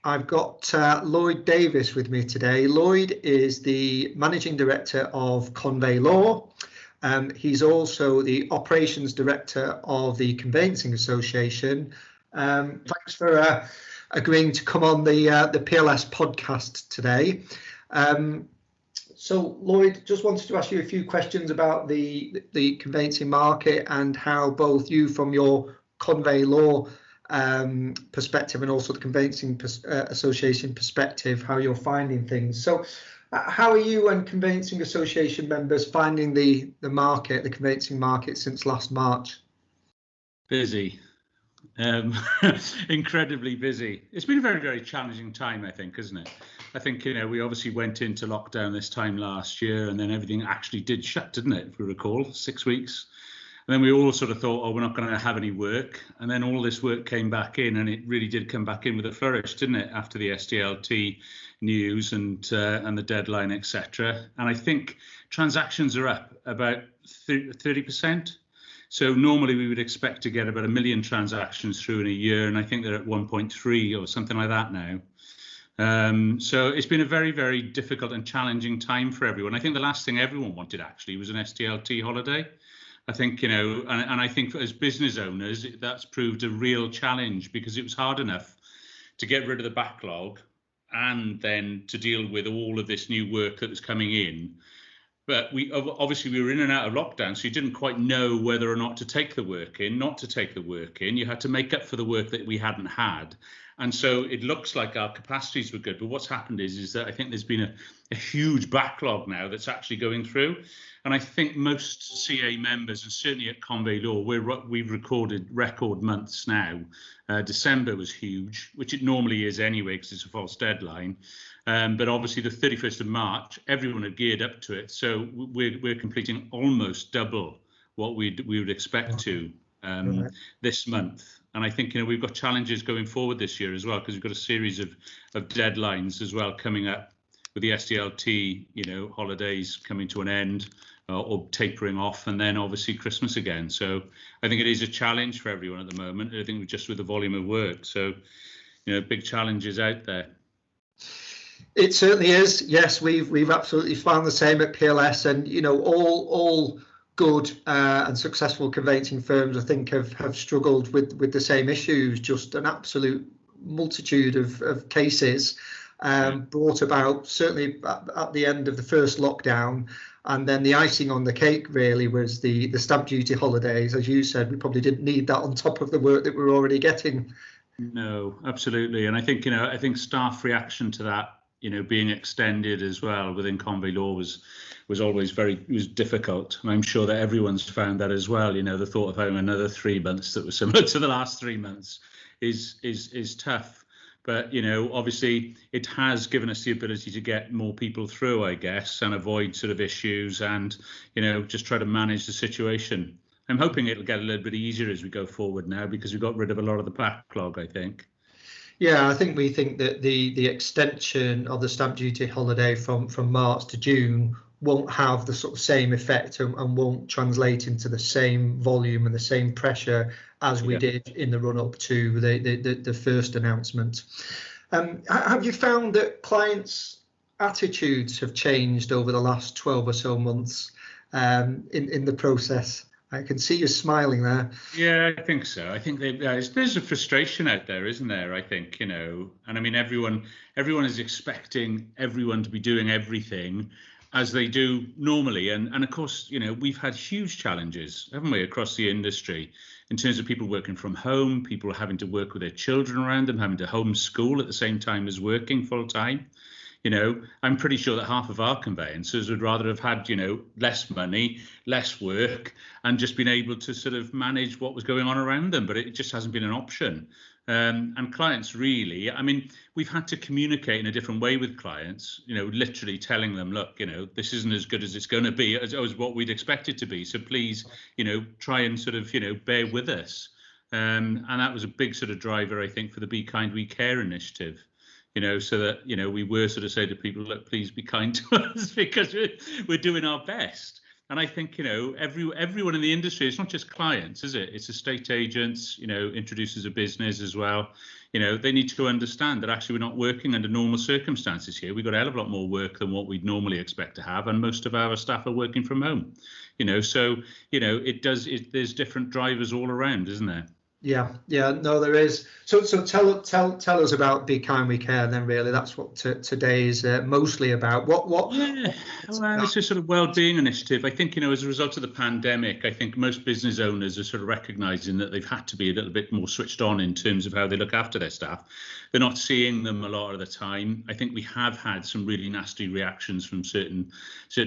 I've got Lloyd Davies with me today. Lloyd is the Managing Director of Convey Law. He's also the Operations Director of the Conveyancing Association. Thanks for agreeing to come on the PLS podcast today. So Lloyd, just wanted to ask you a few questions about the conveyancing market and how both you from your Convey Law perspective and also the Conveyancing Association perspective, how you're finding things. So how are you and Conveyancing Association members finding the market, the conveyancing market since last March? Busy. Incredibly busy. It's been a very, very challenging time, I think, isn't it? I think, we obviously went into lockdown this time last year, and then everything actually did shut, didn't it? If we recall, 6 weeks. And then we all sort of thought, oh, we're not going to have any work. And then all this work came back in, and it really did come back in with a flourish, didn't it? After the SDLT news and the deadline, etc. And I think transactions are up about 30%. So normally we would expect to get about 1 million transactions through in a year, and I think they're at 1.3 or something like that now. So it's been a very, very difficult and challenging time for everyone. I think the last thing everyone wanted actually was an SDLT holiday. I think, and I think as business owners, that's proved a real challenge because it was hard enough to get rid of the backlog and then to deal with all of this new work that was coming in. But we were in and out of lockdown, so you didn't quite know whether or not to take the work in, not to take the work in. You had to make up for the work that we hadn't had. And so it looks like our capacities were good. But what's happened is that I think there's been a huge backlog now that's actually going through. And I think most CA members, and certainly at Convey Law, we've recorded record months now. December was huge, which it normally is anyway, because it's a false deadline. But obviously the 31st of March, everyone had geared up to it. So we're completing almost double what we would expect to this month. And I think, we've got challenges going forward this year as well, because we've got a series of deadlines as well coming up with the SDLT, holidays coming to an end or tapering off, and then obviously Christmas again. So I think it is a challenge for everyone at the moment. I think just with the volume of work. So, big challenges out there. It certainly is. Yes, we've absolutely found the same at PLS, and all good and successful conveyancing firms, I think, have struggled with the same issues. Just an absolute multitude of cases brought about certainly at the end of the first lockdown, and then the icing on the cake really was the stamp duty holidays. As you said, we probably didn't need that on top of the work that we're already getting. No, absolutely, and I think I think staff reaction to that, being extended as well within Convey Law was always was difficult. And I'm sure that everyone's found that as well. The thought of having another 3 months that was similar to the last 3 months is tough. But, obviously it has given us the ability to get more people through, I guess, and avoid sort of issues and, just try to manage the situation. I'm hoping it'll get a little bit easier as we go forward now, because we've got rid of a lot of the backlog, I think. Yeah, we think that the extension of the stamp duty holiday from March to June won't have the sort of same effect and won't translate into the same volume and the same pressure as we did in the run up to the first announcement. Have you found that clients' attitudes have changed over the last 12 or so months in the process? I can see you smiling there. Yeah, I think so. I think there's a frustration out there, isn't there? I think, and I mean, everyone is expecting everyone to be doing everything as they do normally. And of course, we've had huge challenges, haven't we, across the industry in terms of people working from home, people having to work with their children around them, having to homeschool at the same time as working full time. I'm pretty sure that half of our conveyancers would rather have had, less money, less work, and just been able to sort of manage what was going on around them. But it just hasn't been an option. And clients really, we've had to communicate in a different way with clients, literally telling them, look, this isn't as good as it's going to be as what we'd expect it to be. So please, try and sort of, bear with us. And that was a big sort of driver, I think, for the Be Kind, We Care initiative. So that, we were sort of saying to people, look, please be kind to us because we're doing our best. And I think, everyone in the industry, it's not just clients, is it? It's estate agents, introducers of business as well. they need to understand that actually we're not working under normal circumstances here. We've got a hell of a lot more work than what we'd normally expect to have, and most of our staff are working from home. So there's different drivers all around, isn't there? Yeah, no, there is. So tell us about Be Kind We Care then. Really, that's what today is mostly about. What? Yeah, well, it's a sort of well-being initiative. I think as a result of the pandemic, I think most business owners are sort of recognising that they've had to be a little bit more switched on in terms of how they look after their staff. They're not seeing them a lot of the time. I think we have had some really nasty reactions from certain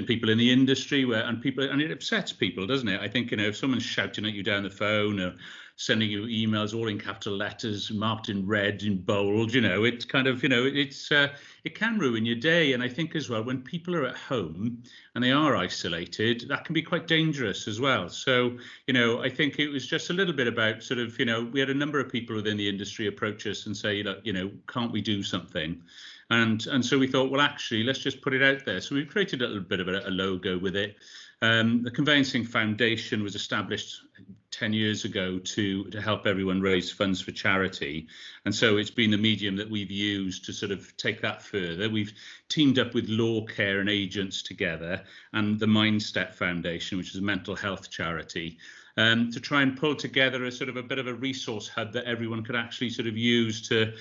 people in the industry and it upsets people, doesn't it? I think if someone's shouting at you down the phone or sending you emails all in capital letters marked in red in bold, it's kind of it can ruin your day. And I think as well, when people are at home and they are isolated, that can be quite dangerous as well. So I think it was just a little bit about sort of we had a number of people within the industry approach us and say, look, can't we do something? And so we thought, well, actually, let's just put it out there. So we created a little bit of a logo with it. The Conveyancing Foundation was established 10 years ago to help everyone raise funds for charity. And so it's been the medium that we've used to sort of take that further. We've teamed up with Law Care and agents together and the Mindstep Foundation, which is a mental health charity, to try and pull together a sort of a bit of a resource hub that everyone could actually sort of use to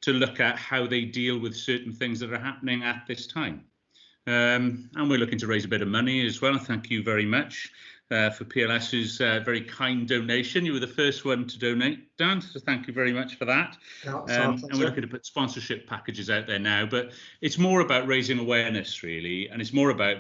look at how they deal with certain things that are happening at this time. And we're looking to raise a bit of money as well. Thank you very much for PLS's very kind donation. You were the first one to donate, Dan, so thank you very much for that. And we're looking to put sponsorship packages out there now, but it's more about raising awareness, really, and it's more about,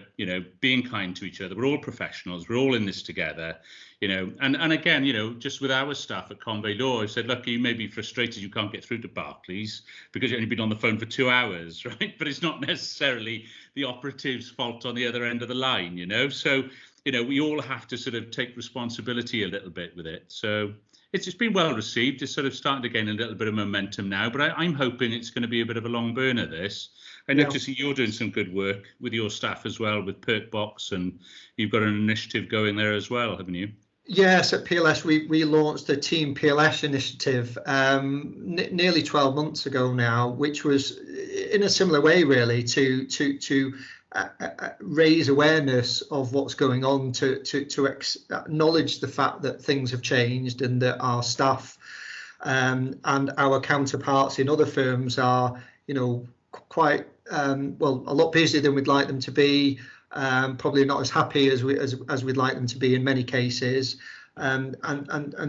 being kind to each other. We're all professionals. We're all in this together. And again, just with our staff at Convey Law, I said, look, you may be frustrated you can't get through to Barclays because you've only been on the phone for 2 hours, right? But it's not necessarily the operative's fault on the other end of the line, So, we all have to sort of take responsibility a little bit with it. So it's been well received. It's sort of starting to gain a little bit of momentum now, but I'm hoping it's going to be a bit of a long burner, this. I know to see you're doing some good work with your staff as well with Perkbox, and you've got an initiative going there as well, haven't you? Yes, at PLS we launched the Team PLS initiative nearly 12 months ago now, which was in a similar way really to raise awareness of what's going on, to acknowledge the fact that things have changed and that our staff and our counterparts in other firms are quite a lot busier than we'd like them to be. Probably not as happy as we'd like them to be in many cases, and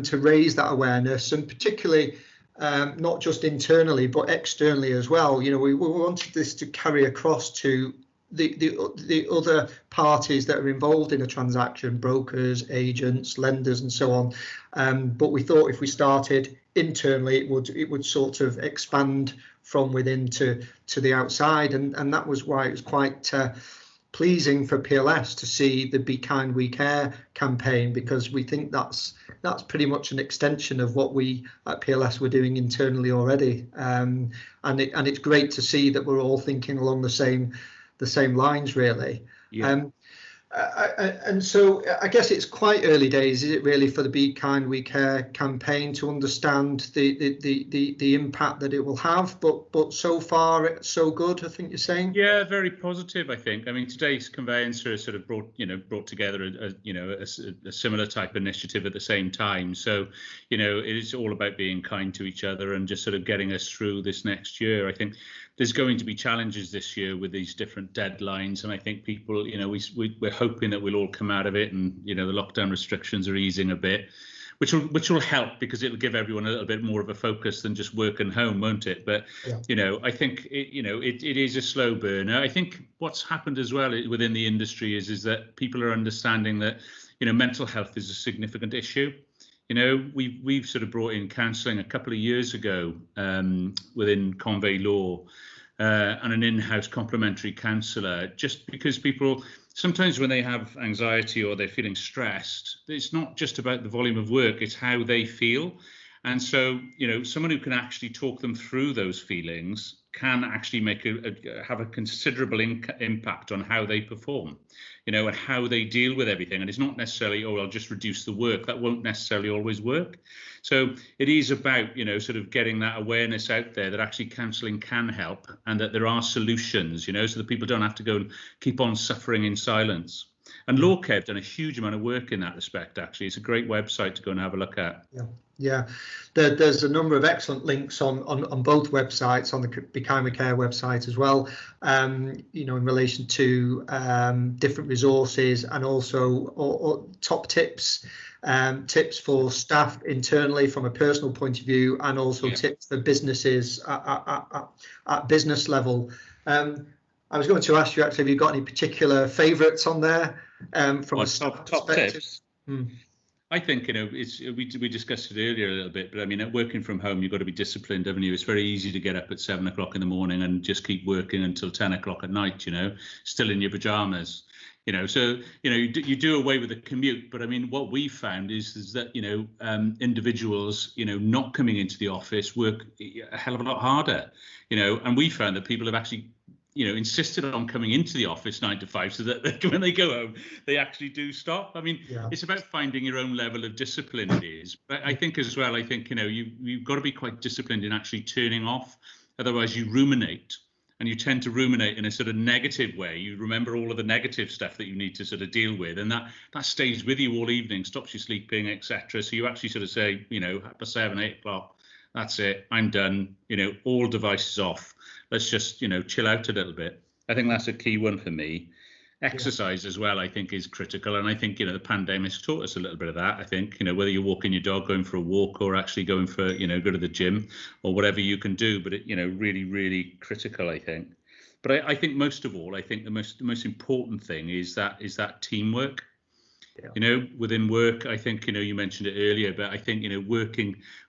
to raise that awareness, and particularly not just internally but externally as well. We wanted this to carry across to the other parties that are involved in a transaction, brokers, agents, lenders, and so on. But we thought if we started internally, it would sort of expand from within to the outside, and that was why it was quite pleasing for PLS to see the Be Kind We Care campaign, because we think that's pretty much an extension of what we at PLS were doing internally already, and it's great to see that we're all thinking along the same lines, really. Yeah. And so I guess it's quite early days, is it really, for the Be Kind We Care campaign to understand the impact that it will have, but so far so good, I think you're saying? Yeah, very positive, I think. I mean, today's conveyancer has sort of brought together a similar type initiative at the same time. So, it is all about being kind to each other and just sort of getting us through this next year. I think there's going to be challenges this year with these different deadlines, and I think people, we're hoping that we'll all come out of it, and the lockdown restrictions are easing a bit, which will help, because it'll give everyone a little bit more of a focus than just work and home, won't it? But I think it is a slow burner. I think what's happened as well within the industry is that people are understanding that mental health is a significant issue. We've sort of brought in counselling a couple of years ago within Convey Law, and an in-house complementary counsellor, just because people sometimes, when they have anxiety or they're feeling stressed, it's not just about the volume of work, it's how they feel. And so, someone who can actually talk them through those feelings can actually have a considerable impact on how they perform, and how they deal with everything. And it's not necessarily, I'll just reduce the work. That won't necessarily always work. So it is about, sort of getting that awareness out there that actually counselling can help, and that there are solutions, so that people don't have to go and keep on suffering in silence. And LawCare have done a huge amount of work in that respect, actually. It's a great website to go and have a look at. Yeah. There's a number of excellent links on both websites, on the Become Care website as well, in relation to different resources, and also or top tips for staff internally from a personal point of view, and also tips for businesses at business level. I was going to ask you, actually, have you got any particular favourites on there from a staff top perspective? tips? I think, we discussed it earlier a little bit, but I mean, working from home, you've got to be disciplined, haven't you? It's very easy to get up at 7 o'clock in the morning and just keep working until 10 o'clock at night, still in your pajamas. So, you do away with the commute. But I mean, what we found is that, individuals, not coming into the office work a hell of a lot harder, and we found that people have actually, insisted on coming into the office 9 to 5, so that when they go home, they actually do stop. I mean, It's about finding your own level of discipline, it is. But I think as well, you've got to be quite disciplined in actually turning off. Otherwise, you ruminate. And you tend to ruminate in a sort of negative way. You remember all of the negative stuff that you need to sort of deal with, and that stays with you all evening, stops you sleeping, etc. So you actually sort of say, at 7, 8 o'clock, that's it, I'm done, all devices off. Let's just, chill out a little bit. I think that's a key one for me. Exercise as well, I think, is critical. And I think, the pandemic's taught us a little bit of that. I think, whether you're walking your dog, going for a walk, or actually going for, go to the gym, or whatever you can do. But, really, really critical, I think. But I think most of all, I think the most important thing is that teamwork. Within work, I think, you mentioned it earlier, but I think,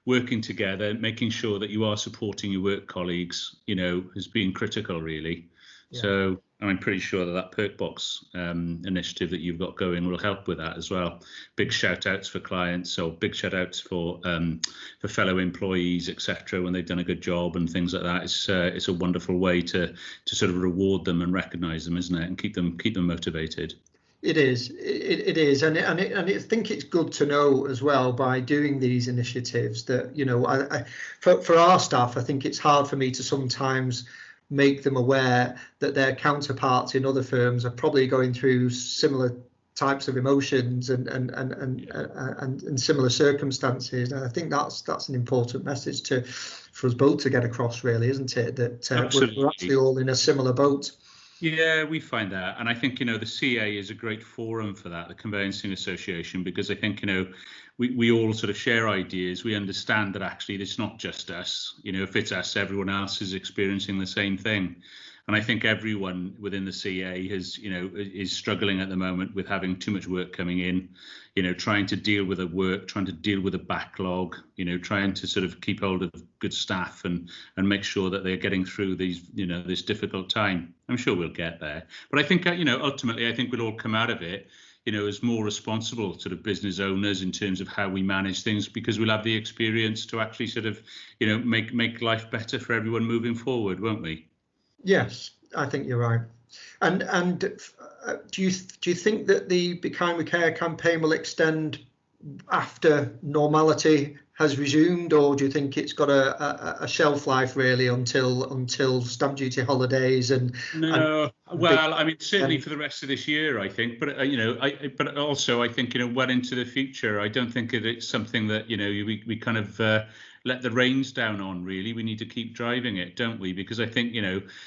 working together, making sure that you are supporting your work colleagues, has been critical, really. So, and I'm pretty sure that Perk Box initiative that you've got going will help with that as well. Big shout outs for clients, or big shout outs for fellow employees, etc. when they've done a good job and things like that. It's a wonderful way to sort of reward them and recognise them, isn't it, and keep them motivated. It is, and I think it's good to know as well, by doing these initiatives, that for our staff, I think it's hard for me to sometimes make them aware that their counterparts in other firms are probably going through similar types of emotions and similar circumstances. And I think that's an important message for us both to get across, really, isn't it? That we're actually all in a similar boat. Yeah, we find that. And I think, the CA is a great forum for that, the Conveyancing Association, because I think, we all sort of share ideas. We understand that actually it's not just us. If it's us, everyone else is experiencing the same thing. And I think everyone within the CA is struggling at the moment with having too much work coming in, trying to deal with the work, trying to deal with the backlog, trying to sort of keep hold of good staff and make sure that they're getting through these, this difficult time. I'm sure we'll get there. But I think, ultimately, I think we'll all come out of it, as more responsible sort of business owners in terms of how we manage things, because we'll have the experience to actually sort of, make life better for everyone moving forward, won't we? Yes, I think you're right. And do you think that the Become Care campaign will extend after normality has resumed, or do you think it's got a shelf life really until stamp duty holidays and? No, well, I mean, certainly for the rest of this year, I think. But but also I think well into the future. I don't think it's something that we kind of let the reins down on. Really, we need to keep driving it, don't we? Because I think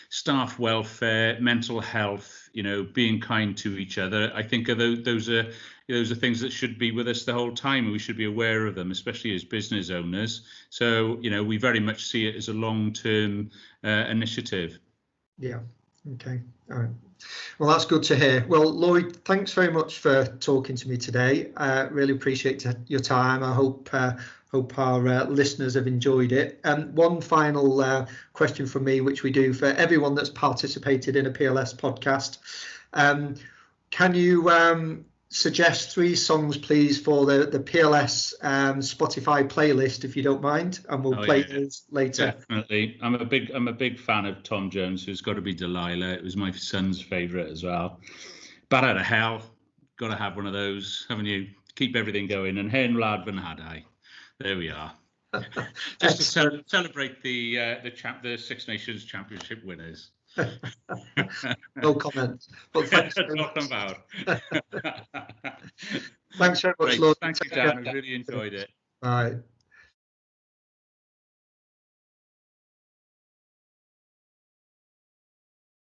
staff welfare, mental health, being kind to each other, I think those are things that should be with us the whole time, and we should be aware of them, especially as business owners. So we very much see it as a long-term initiative. Yeah. Okay. All right. Well, that's good to hear. Well, Lloyd, thanks very much for talking to me today. Really appreciate your time. I hope our listeners have enjoyed it. One final question from me, which we do for everyone that's participated in a PLS podcast. Can you suggest 3 songs, please, for the PLS Spotify playlist, if you don't mind, and we'll play those later. Definitely. I'm a big fan of Tom Jones, who's got to be Delilah. It was my son's favourite as well. Bat Out of Hell, got to have one of those, haven't you? Keep everything going. And Hen Wlad Van Hadai. There we are. Just to celebrate the Six Nations Championship winners. No comment. But thanks very much. Thanks very much, Lloyd. Thank you, Dan. I really enjoyed it. All right.